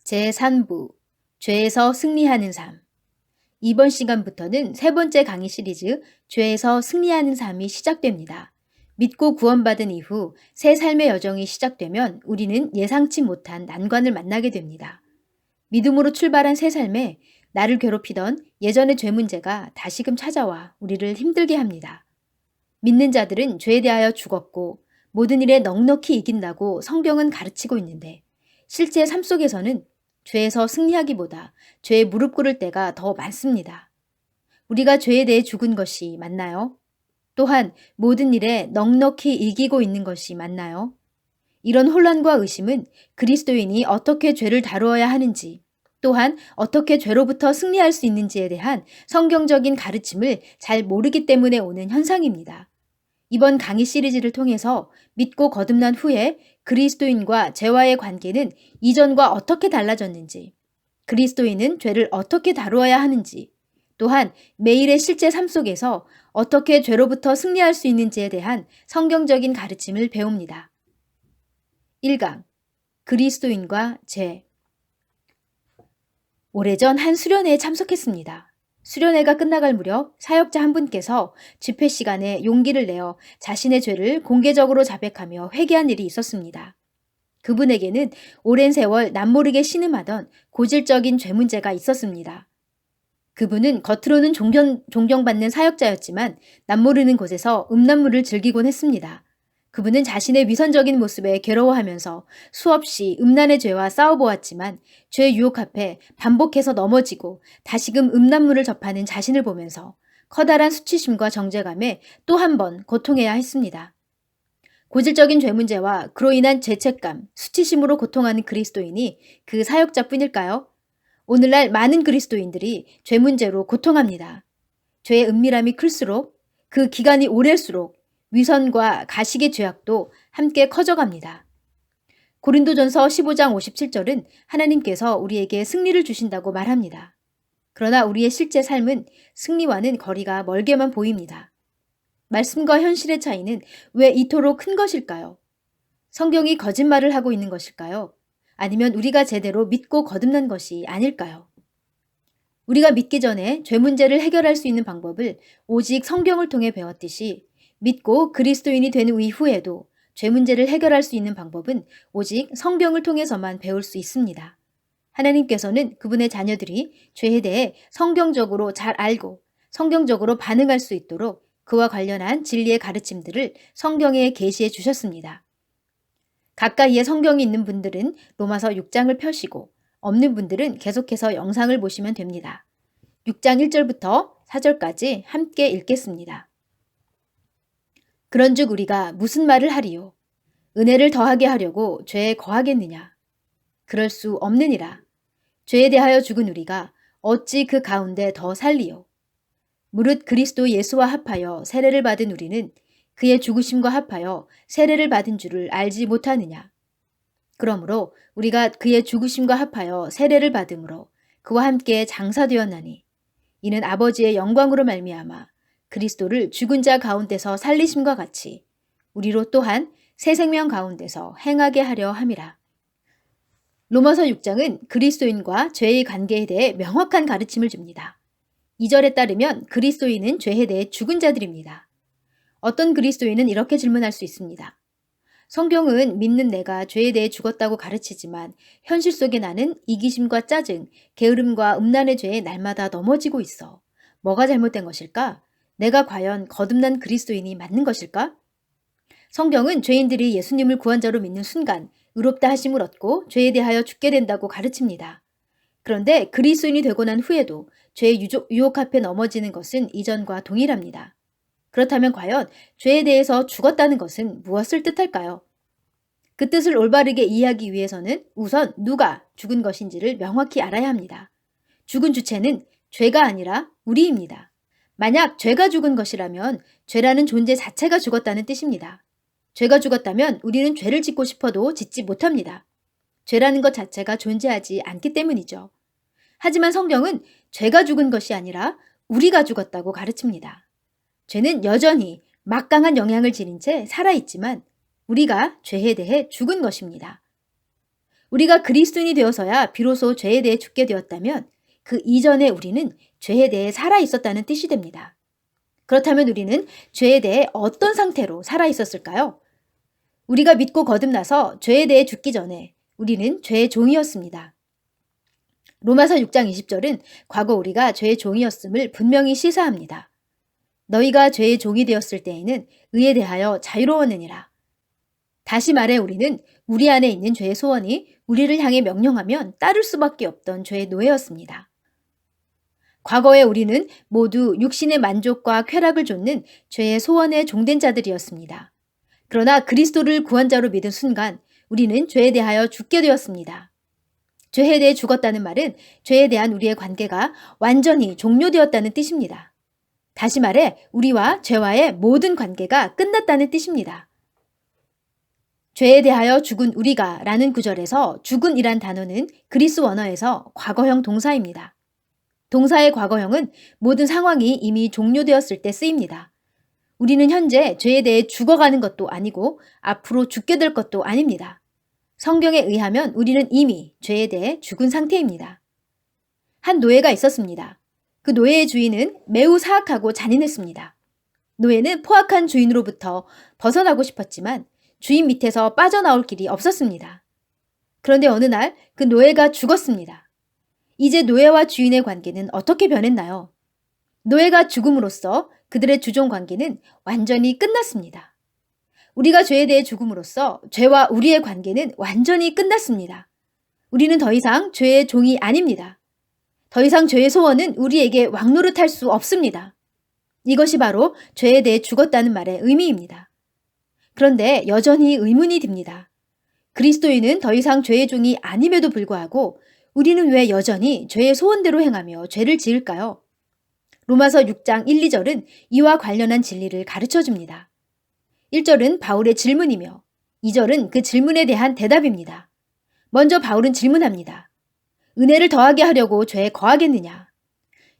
제3부 죄에서 승리하는 삶. 이번 시간부터는 세 번째 강의 시리즈 죄에서 승리하는 삶이 시작됩니다. 믿고 구원받은 이후 새 삶의 여정이 시작되면 우리는 예상치 못한 난관을 만나게 됩니다. 믿음으로 출발한 새 삶에 나를 괴롭히던 예전의 죄 문제가 다시금 찾아와 우리를 힘들게 합니다. 믿는 자들은 죄에 대하여 죽었고 모든 일에 넉넉히 이긴다고 성경은 가르치고 있는데 실제 삶 속에서는 죄에서 승리하기보다 죄에 무릎 꿇을 때가 더 많습니다. 우리가 죄에 대해 죽은 것이 맞나요? 또한 모든 일에 넉넉히 이기고 있는 것이 맞나요? 이런 혼란과 의심은 그리스도인이 어떻게 죄를 다루어야 하는지, 또한 어떻게 죄로부터 승리할 수 있는지에 대한 성경적인 가르침을 잘 모르기 때문에 오는 현상입니다. 이번 강의 시리즈를 통해서 믿고 거듭난 후에 그리스도인과 죄와의 관계는 이전과 어떻게 달라졌는지, 그리스도인은 죄를 어떻게 다루어야 하는지, 또한 매일의 실제 삶 속에서 어떻게 죄로부터 승리할 수 있는지에 대한 성경적인 가르침을 배웁니다. 1강 그리스도인과 죄. 오래전 한 수련회에 참석했습니다. 수련회가 끝나갈 무렵 사역자 한 분께서 집회 시간에 용기를 내어 자신의 죄를 공개적으로 자백하며 회개한 일이 있었습니다. 그분에게는 오랜 세월 남모르게 신음하던 고질적인 죄 문제가 있었습니다. 그분은 겉으로는 존경받는 사역자였지만 남모르는 곳에서 음란물을 즐기곤 했습니다. 그분은 자신의 위선적인 모습에 괴로워하면서 수없이 음란의 죄와 싸워보았지만 죄의 유혹 앞에 반복해서 넘어지고 다시금 음란물을 접하는 자신을 보면서 커다란 수치심과 정죄감에 또 한 번 고통해야 했습니다. 고질적인 죄 문제와 그로 인한 죄책감, 수치심으로 고통하는 그리스도인이 그 사역자뿐일까요? 오늘날 많은 그리스도인들이 죄 문제로 고통합니다. 죄의 은밀함이 클수록 그 기간이 오래일수록 위선과 가식의 죄악도 함께 커져갑니다. 고린도전서 15장 57절은 하나님께서 우리에게 승리를 주신다고 말합니다. 그러나 우리의 실제 삶은 승리와는 거리가 멀게만 보입니다. 말씀과 현실의 차이는 왜 이토록 큰 것일까요? 성경이 거짓말을 하고 있는 것일까요? 아니면 우리가 제대로 믿고 거듭난 것이 아닐까요? 우리가 믿기 전에 죄 문제를 해결할 수 있는 방법을 오직 성경을 통해 배웠듯이 믿고 그리스도인이 된 이후에도 죄 문제를 해결할 수 있는 방법은 오직 성경을 통해서만 배울 수 있습니다. 하나님께서는 그분의 자녀들이 죄에 대해 성경적으로 잘 알고 성경적으로 반응할 수 있도록 그와 관련한 진리의 가르침들을 성경에 계시해 주셨습니다. 가까이에 성경이 있는 분들은 로마서 6장을 펴시고 없는 분들은 계속해서 영상을 보시면 됩니다. 6장 1절부터 4절까지 함께 읽겠습니다. 그런즉 우리가 무슨 말을 하리요? 은혜를 더하게 하려고 죄에 거하겠느냐? 그럴 수 없느니라. 죄에 대하여 죽은 우리가 어찌 그 가운데 더 살리요? 무릇 그리스도 예수와 합하여 세례를 받은 우리는 그의 죽으심과 합하여 세례를 받은 줄을 알지 못하느냐? 그러므로 우리가 그의 죽으심과 합하여 세례를 받음으로 그와 함께 장사되었나니 이는 아버지의 영광으로 말미암아 그리스도를 죽은 자 가운데서 살리심과 같이 우리로 또한 새 생명 가운데서 행하게 하려 함이라. 로마서 6장은 그리스도인과 죄의 관계에 대해 명확한 가르침을 줍니다. 2절에 따르면 그리스도인은 죄에 대해 죽은 자들입니다. 어떤 그리스도인은 이렇게 질문할 수 있습니다. 성경은 믿는 내가 죄에 대해 죽었다고 가르치지만 현실 속에 나는 이기심과 짜증, 게으름과 음란의 죄에 날마다 넘어지고 있어. 뭐가 잘못된 것일까? 내가 과연 거듭난 그리스도인이 맞는 것일까? 성경은 죄인들이 예수님을 구원자로 믿는 순간 의롭다 하심을 얻고 죄에 대하여 죽게 된다고 가르칩니다. 그런데 그리스도인이 되고 난 후에도 죄의 유혹 앞에 넘어지는 것은 이전과 동일합니다. 그렇다면 과연 죄에 대해서 죽었다는 것은 무엇을 뜻할까요? 그 뜻을 올바르게 이해하기 위해서는 우선 누가 죽은 것인지를 명확히 알아야 합니다. 죽은 주체는 죄가 아니라 우리입니다. 만약 죄가 죽은 것이라면 죄라는 존재 자체가 죽었다는 뜻입니다. 죄가 죽었다면 우리는 죄를 짓고 싶어도 짓지 못합니다. 죄라는 것 자체가 존재하지 않기 때문이죠. 하지만 성경은 죄가 죽은 것이 아니라 우리가 죽었다고 가르칩니다. 죄는 여전히 막강한 영향을 지닌 채 살아있지만 우리가 죄에 대해 죽은 것입니다. 우리가 그리스도인이 되어서야 비로소 죄에 대해 죽게 되었다면 그 이전에 우리는 죄에 대해 살아 있었다는 뜻이 됩니다. 그렇다면 우리는 죄에 대해 어떤 상태로 살아 있었을까요? 우리가 믿고 거듭나서 죄에 대해 죽기 전에 우리는 죄의 종이었습니다. 로마서 6장 20절은 과거 우리가 죄의 종이었음을 분명히 시사합니다. 너희가 죄의 종이 되었을 때에는 의에 대하여 자유로웠느니라. 다시 말해 우리는 우리 안에 있는 죄의 소원이 우리를 향해 명령하면 따를 수밖에 없던 죄의 노예였습니다. 과거에 우리는 모두 육신의 만족과 쾌락을 좇는 죄의 소원에 종된 자들이었습니다. 그러나 그리스도를 구원자로 믿은 순간 우리는 죄에 대하여 죽게 되었습니다. 죄에 대해 죽었다는 말은 죄에 대한 우리의 관계가 완전히 종료되었다는 뜻입니다. 다시 말해 우리와 죄와의 모든 관계가 끝났다는 뜻입니다. 죄에 대하여 죽은 우리가 라는 구절에서 죽은이란 단어는 그리스 원어에서 과거형 동사입니다. 동사의 과거형은 모든 상황이 이미 종료되었을 때 쓰입니다. 우리는 현재 죄에 대해 죽어가는 것도 아니고 앞으로 죽게 될 것도 아닙니다. 성경에 의하면 우리는 이미 죄에 대해 죽은 상태입니다. 한 노예가 있었습니다. 그 노예의 주인은 매우 사악하고 잔인했습니다. 노예는 포악한 주인으로부터 벗어나고 싶었지만 주인 밑에서 빠져나올 길이 없었습니다. 그런데 어느 날 그 노예가 죽었습니다. 이제 노예와 주인의 관계는 어떻게 변했나요? 노예가 죽음으로써 그들의 주종 관계는 완전히 끝났습니다. 우리가 죄에 대해 죽음으로써 죄와 우리의 관계는 완전히 끝났습니다. 우리는 더 이상 죄의 종이 아닙니다. 더 이상 죄의 소원은 우리에게 왕노릇할 수 없습니다. 이것이 바로 죄에 대해 죽었다는 말의 의미입니다. 그런데 여전히 의문이 듭니다. 그리스도인은 더 이상 죄의 종이 아님에도 불구하고 우리는 왜 여전히 죄의 소원대로 행하며 죄를 지을까요? 로마서 6장 1, 2절은 이와 관련한 진리를 가르쳐 줍니다. 1절은 바울의 질문이며 2절은 그 질문에 대한 대답입니다. 먼저 바울은 질문합니다. 은혜를 더하게 하려고 죄에 거하겠느냐?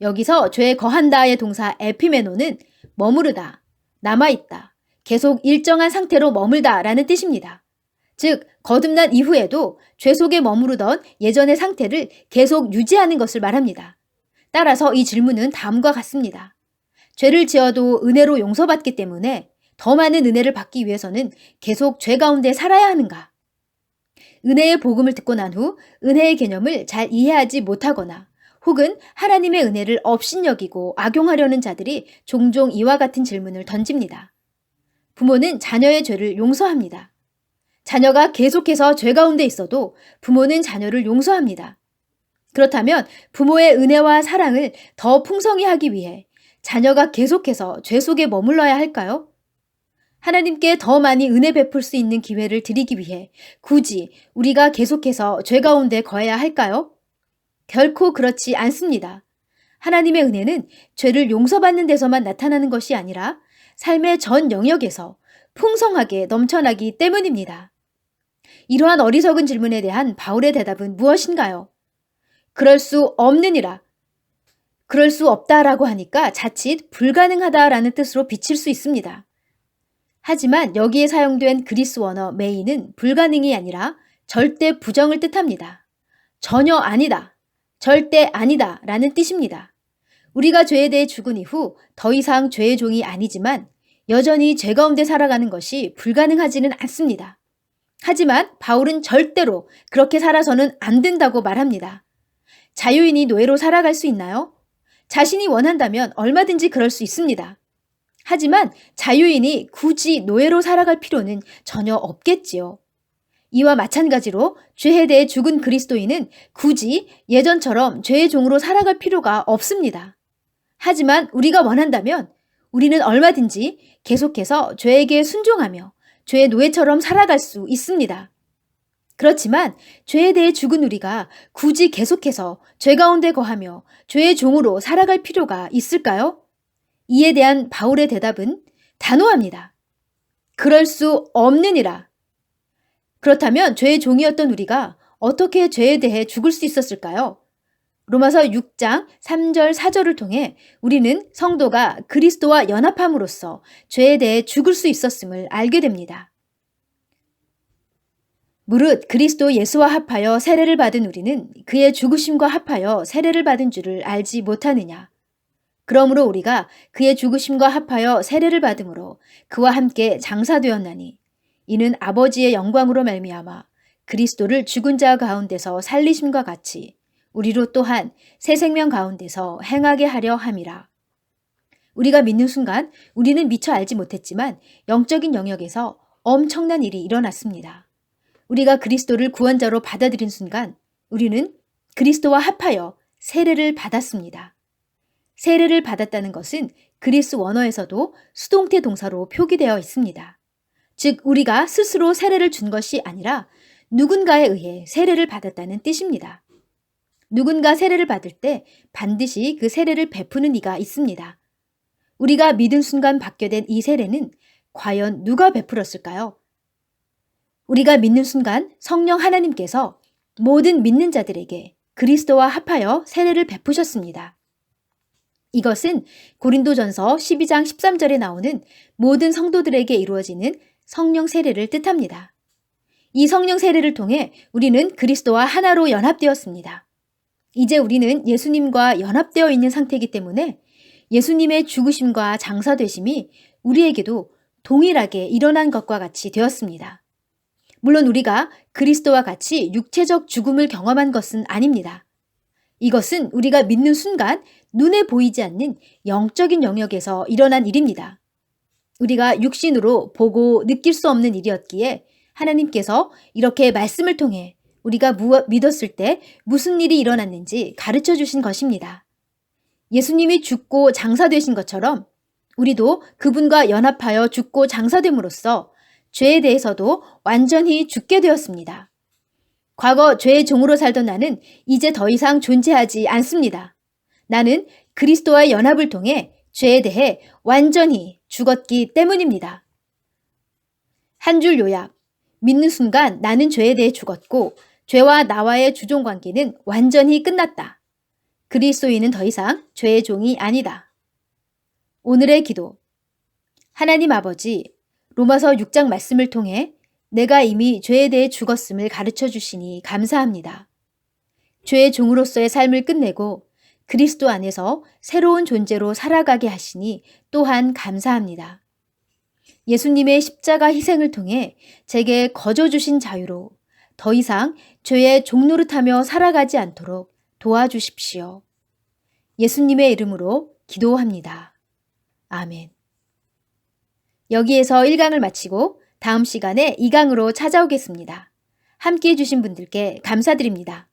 여기서 죄에 거한다의 동사 에피메노는 머무르다, 남아있다, 계속 일정한 상태로 머물다 라는 뜻입니다. 즉, 거듭난 이후에도 죄 속에 머무르던 예전의 상태를 계속 유지하는 것을 말합니다. 따라서 이 질문은 다음과 같습니다. 죄를 지어도 은혜로 용서받기 때문에 더 많은 은혜를 받기 위해서는 계속 죄 가운데 살아야 하는가? 은혜의 복음을 듣고 난 후 은혜의 개념을 잘 이해하지 못하거나 혹은 하나님의 은혜를 업신여기고 악용하려는 자들이 종종 이와 같은 질문을 던집니다. 부모는 자녀의 죄를 용서합니다. 자녀가 계속해서 죄 가운데 있어도 부모는 자녀를 용서합니다. 그렇다면 부모의 은혜와 사랑을 더 풍성히 하기 위해 자녀가 계속해서 죄 속에 머물러야 할까요? 하나님께 더 많이 은혜 베풀 수 있는 기회를 드리기 위해 굳이 우리가 계속해서 죄 가운데 거해야 할까요? 결코 그렇지 않습니다. 하나님의 은혜는 죄를 용서받는 데서만 나타나는 것이 아니라 삶의 전 영역에서 풍성하게 넘쳐나기 때문입니다. 이러한 어리석은 질문에 대한 바울의 대답은 무엇인가요? 그럴 수 없느니라. 그럴 수 없다라고 하니까 자칫 불가능하다라는 뜻으로 비칠 수 있습니다. 하지만 여기에 사용된 그리스 원어 메이는 불가능이 아니라 절대 부정을 뜻합니다. 전혀 아니다, 절대 아니다 라는 뜻입니다. 우리가 죄에 대해 죽은 이후 더 이상 죄의 종이 아니지만 여전히 죄 가운데 살아가는 것이 불가능하지는 않습니다. 하지만 바울은 절대로 그렇게 살아서는 안 된다고 말합니다. 자유인이 노예로 살아갈 수 있나요? 자신이 원한다면 얼마든지 그럴 수 있습니다. 하지만 자유인이 굳이 노예로 살아갈 필요는 전혀 없겠지요. 이와 마찬가지로 죄에 대해 죽은 그리스도인은 굳이 예전처럼 죄의 종으로 살아갈 필요가 없습니다. 하지만 우리가 원한다면 우리는 얼마든지 계속해서 죄에게 순종하며 죄의 노예처럼 살아갈 수 있습니다. 그렇지만 죄에 대해 죽은 우리가 굳이 계속해서 죄 가운데 거하며 죄의 종으로 살아갈 필요가 있을까요? 이에 대한 바울의 대답은 단호합니다. 그럴 수 없느니라. 그렇다면 죄의 종이었던 우리가 어떻게 죄에 대해 죽을 수 있었을까요? 로마서 6장 3절 4절을 통해 우리는 성도가 그리스도와 연합함으로써 죄에 대해 죽을 수 있었음을 알게 됩니다. 무릇 그리스도 예수와 합하여 세례를 받은 우리는 그의 죽으심과 합하여 세례를 받은 줄을 알지 못하느냐. 그러므로 우리가 그의 죽으심과 합하여 세례를 받음으로 그와 함께 장사되었나니 이는 아버지의 영광으로 말미암아 그리스도를 죽은 자 가운데서 살리심과 같이 우리로 또한 새 생명 가운데서 행하게 하려 함이라. 우리가 믿는 순간 우리는 미처 알지 못했지만 영적인 영역에서 엄청난 일이 일어났습니다. 우리가 그리스도를 구원자로 받아들인 순간 우리는 그리스도와 합하여 세례를 받았습니다. 세례를 받았다는 것은 그리스 원어에서도 수동태 동사로 표기되어 있습니다. 즉 우리가 스스로 세례를 준 것이 아니라 누군가에 의해 세례를 받았다는 뜻입니다. 누군가 세례를 받을 때 반드시 그 세례를 베푸는 이가 있습니다. 우리가 믿은 순간 받게 된 이 세례는 과연 누가 베풀었을까요? 우리가 믿는 순간 성령 하나님께서 모든 믿는 자들에게 그리스도와 합하여 세례를 베푸셨습니다. 이것은 고린도전서 12장 13절에 나오는 모든 성도들에게 이루어지는 성령 세례를 뜻합니다. 이 성령 세례를 통해 우리는 그리스도와 하나로 연합되었습니다. 이제 우리는 예수님과 연합되어 있는 상태이기 때문에 예수님의 죽으심과 장사되심이 우리에게도 동일하게 일어난 것과 같이 되었습니다. 물론 우리가 그리스도와 같이 육체적 죽음을 경험한 것은 아닙니다. 이것은 우리가 믿는 순간 눈에 보이지 않는 영적인 영역에서 일어난 일입니다. 우리가 육신으로 보고 느낄 수 없는 일이었기에 하나님께서 이렇게 말씀을 통해 우리가 믿었을 때 무슨 일이 일어났는지 가르쳐 주신 것입니다. 예수님이 죽고 장사되신 것처럼 우리도 그분과 연합하여 죽고 장사됨으로써 죄에 대해서도 완전히 죽게 되었습니다. 과거 죄의 종으로 살던 나는 이제 더 이상 존재하지 않습니다. 나는 그리스도와의 연합을 통해 죄에 대해 완전히 죽었기 때문입니다. 한 줄 요약. 믿는 순간 나는 죄에 대해 죽었고 죄와 나와의 주종 관계는 완전히 끝났다. 그리스도인은 더 이상 죄의 종이 아니다. 오늘의 기도. 하나님 아버지, 로마서 6장 말씀을 통해 내가 이미 죄에 대해 죽었음을 가르쳐 주시니 감사합니다. 죄의 종으로서의 삶을 끝내고 그리스도 안에서 새로운 존재로 살아가게 하시니 또한 감사합니다. 예수님의 십자가 희생을 통해 제게 거저 주신 자유로 더 이상 죄의 종노릇하며 살아가지 않도록 도와주십시오. 예수님의 이름으로 기도합니다. 아멘. 여기에서 1강을 마치고 다음 시간에 2강으로 찾아오겠습니다. 함께해 주신 분들께 감사드립니다.